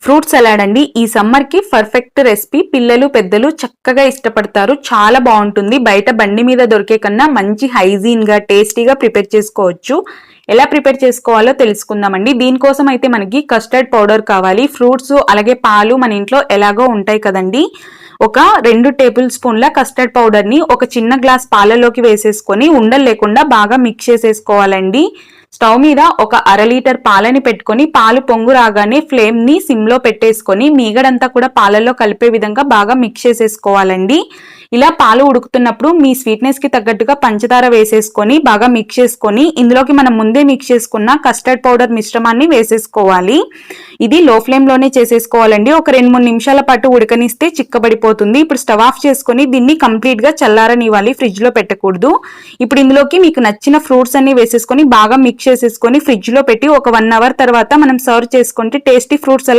Fruit salad అండి ఈ summer కి పర్ఫెక్ట్ రెసిపీ. పిల్లలు పెద్దలు చక్కగా ఇష్టపడతారు. చాలా బాగుంటుంది. బయట బండి మీద దొరికే కన్నా మంచి హైజీన్ గా టేస్టీగా ప్రిపేర్ చేసుకోవచ్చు. ఎలా ప్రిపేర్ చేసుకోవాలో తెలుసుకుందామండి. దీనికోసం అయితే మనకి కస్టర్డ్ పౌడర్ కావాలి. ఫ్రూట్స్ అలాగే పాలు మన ఇంట్లో ఎలాగో ఉంటాయి కదండి. ఒక 2 టేబుల్ స్పూన్ల కస్టర్డ్ పౌడర్ ని ఒక చిన్న గ్లాస్ పాలలోకి వేసేసుకొని ఉండలు లేకుండా బాగా మిక్స్ చేసేసుకోవాలండి. స్టవ్ మీద ఒక 1/2 లీటర్ పాలని పెట్టుకొని పాలు పొంగు రాగానే ఫ్లేమ్ ని సిమ్ లో పెట్టేసుకొని మీగడంతా కూడా పాలలో కలిపే విధంగా బాగా మిక్స్ చేసేసుకోవాలండి. ఇలా పాలు ఉడుకుతున్నప్పుడు మీ స్వీట్నెస్ కి తగ్గట్టుగా పంచదార వేసేసుకొని బాగా మిక్స్ చేసుకొని ఇందులోకి మనం ముందే మిక్స్ చేసుకున్న కస్టర్డ్ పౌడర్ మిశ్రమాన్ని వేసేసుకోవాలి. ఇది లో ఫ్లేమ్ లోనే చేసేసుకోవాలండి. ఒక 2-3 నిమిషాల పాటు ఉడకనిస్తే చిక్కబడిపోతుంది. ఇప్పుడు స్టవ్ ఆఫ్ చేసుకొని దీన్ని కంప్లీట్ గా చల్లారనివ్వాలి. ఫ్రిడ్జ్ లో పెట్టకూడదు. ఇప్పుడు ఇందులోకి మీకు నచ్చిన ఫ్రూట్స్ అన్ని వేసేసుకొని బాగా మిక్స్ చేసేసుకొని ఫ్రిడ్జ్ లో పెట్టి ఒక 1 అవర్ తర్వాత మనం సర్వ్ చేసుకుంటే టేస్టీ ఫ్రూట్స్ అలా